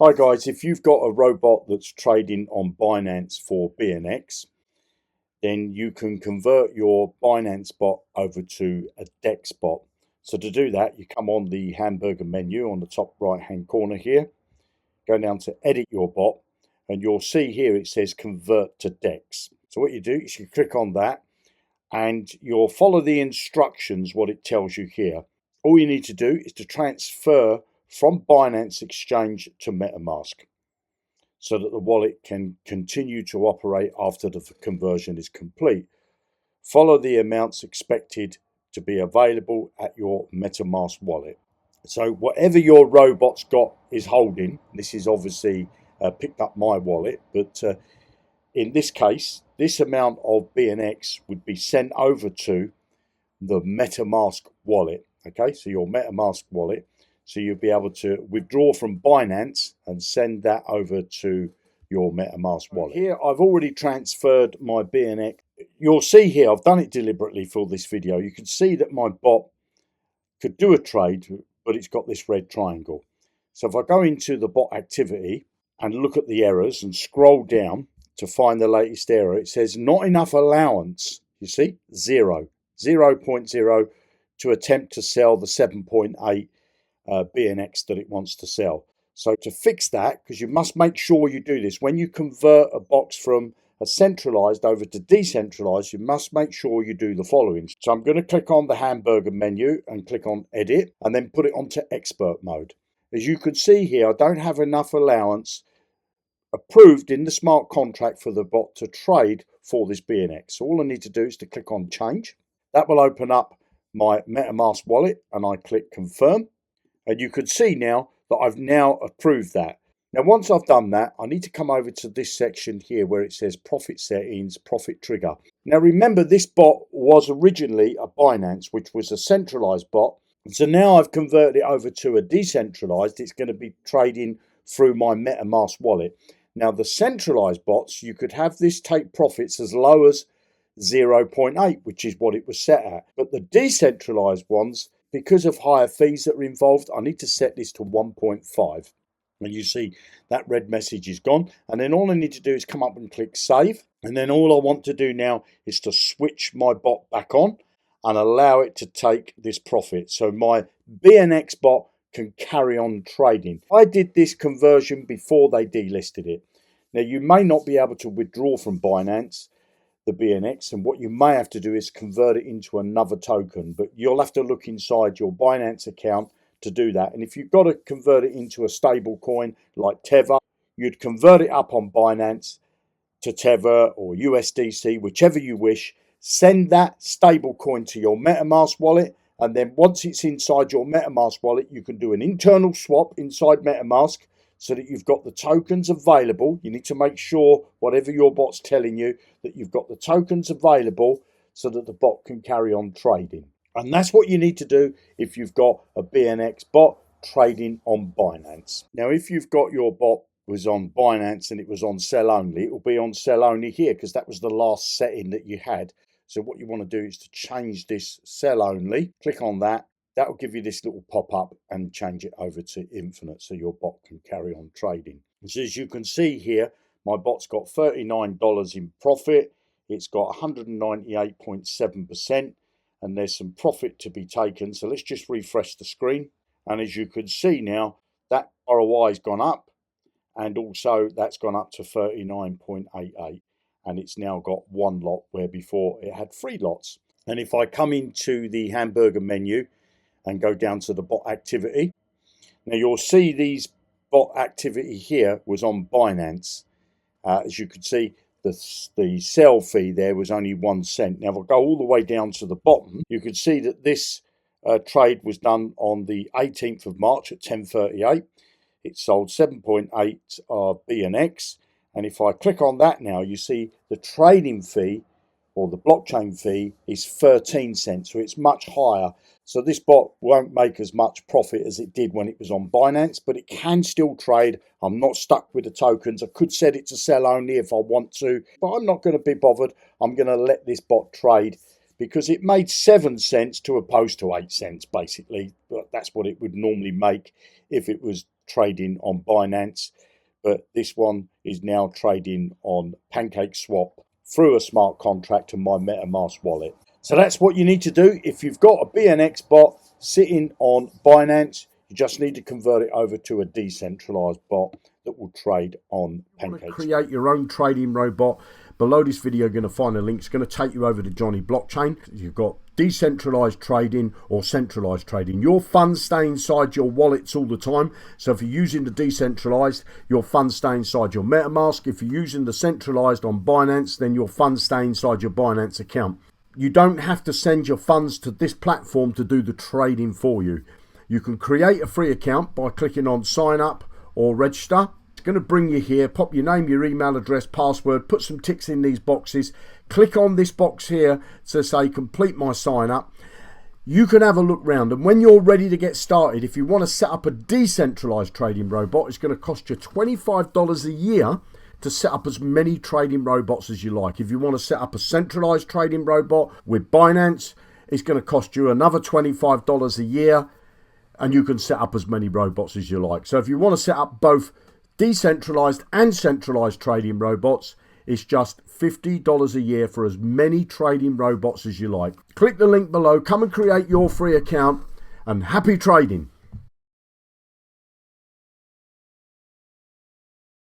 Hi guys, if you've got a robot that's trading on Binance for BNX, then you can convert your Binance bot over to a DEX bot. So to do that, you come on the hamburger menu on the top right hand corner here, go down to edit your bot, and you'll see here it says convert to DEX. So what you do is you click on that and you'll follow the instructions, what it tells you here. All you need to do is to transfer from Binance Exchange to MetaMask, so that the wallet can continue to operate after the conversion is complete. Follow the amounts expected to be available at your MetaMask wallet. So whatever your robot's got is holding, this is obviously picked up my wallet, but in this case, this amount of BNX would be sent over to the MetaMask wallet. Okay, so your MetaMask wallet. So you'll be able to withdraw from Binance and send that over to your MetaMask wallet. Here, I've already transferred my BNX. You'll see here, I've done it deliberately for this video. You can see that my bot could do a trade, but it's got this red triangle. So if I go into the bot activity and look at the errors and scroll down to find the latest error, it says not enough allowance. You see, 0.0 to attempt to sell the 7.8 BNX that it wants to sell. So to fix that, because you must make sure you do this, when you convert a box from a centralized over to decentralized, you must make sure you do the following. So I'm going to click on the hamburger menu and click on edit and then put it onto expert mode. As you can see here, I don't have enough allowance approved in the smart contract for the bot to trade for this BNX. So all I need to do is to click on change. That will open up my MetaMask wallet and I click confirm. And you can see now that I've now approved that. Now, once I've done that, I need to come over to this section here where it says profit settings, profit trigger. Now, remember, this bot was originally a Binance, which was a centralized bot. So now I've converted it over to a decentralized. It's going to be trading through my MetaMask wallet. Now, the centralized bots, you could have this take profits as low as 0.8, which is what it was set at. But the decentralized ones, because of higher fees that are involved, I need to set this to 1.5. And you see that red message is gone. And then all I need to do is come up and click save. And then all I want to do now is to switch my bot back on and allow it to take this profit. So my BNX bot can carry on trading. I did this conversion before they delisted it. Now, you may not be able to withdraw from Binance the BNX, and what you may have to do is convert it into another token, but you'll have to look inside your Binance account to do that. And if you've got to convert it into a stable coin like Tether, you'd convert it up on Binance to Tether or USDC, whichever you wish. Send that stable coin to your MetaMask wallet, and then once it's inside your MetaMask wallet, you can do an internal swap inside MetaMask so that you've got the tokens available. You need to make sure, whatever your bot's telling you, that you've got the tokens available so that the bot can carry on trading. And that's what you need to do if you've got a BNX bot trading on Binance. Now, if you've got your bot was on Binance and it was on sell only, it will be on sell only here because that was the last setting that you had. So what you want to do is to change this sell only. Click on that. That will give you this little pop-up and change it over to infinite so your bot can carry on trading. So as you can see here, my bot's got $39 in profit. It's got 198.7%, and there's some profit to be taken. So let's just refresh the screen. And as you can see now, that ROI has gone up, and also that's gone up to 39.88. And it's now got one lot where before it had 3 lots. And if I come into the hamburger menu and go down to the bot activity, now you'll see these bot activity here was on Binance. As you can see, the sell fee there was only 1 cent. Now if I go all the way down to the bottom, you can see that this trade was done on the 18th of March at 10:38. It sold 7.8 BNX. And if I click on that now, you see the trading fee or the blockchain fee is 13 cents. So it's much higher. So this bot won't make as much profit as it did when it was on Binance, but it can still trade. I'm not stuck with the tokens. I could set it to sell only if I want to, but I'm not going to be bothered. I'm going to let this bot trade because it made 7 cents to opposed to 8 cents, basically. But that's what it would normally make if it was trading on Binance, but this one is now trading on PancakeSwap through a smart contract and my MetaMask wallet. So that's what you need to do. If you've got a BNX bot sitting on Binance, you just need to convert it over to a decentralized bot that will trade on PancakeSwap. Create your own trading robot. Below this video, you're going to find a link. It's going to take you over to Jonny blockchain. You've got decentralized trading or centralized trading. Your funds stay inside your wallets all the time. So if you're using the decentralized, your funds stay inside your MetaMask. If you're using the centralized on Binance, then your funds stay inside your Binance account. You don't have to send your funds to this platform to do the trading for you. You can create a free account by clicking on sign up or register. It's going to bring you here. Pop your name, your email address, password, put some ticks in these boxes. Click on this box here to say complete my sign up. You can have a look round, and when you're ready to get started, if you want to set up a decentralized trading robot, it's going to cost you $25 a year to set up as many trading robots as you like. If you want to set up a centralized trading robot with Binance, it's going to cost you another $25 a year, and you can set up as many robots as you like. So if you want to set up both decentralized and centralized trading robots, it's just $50 a year for as many trading robots as you like. Click the link below, come and create your free account, and happy trading.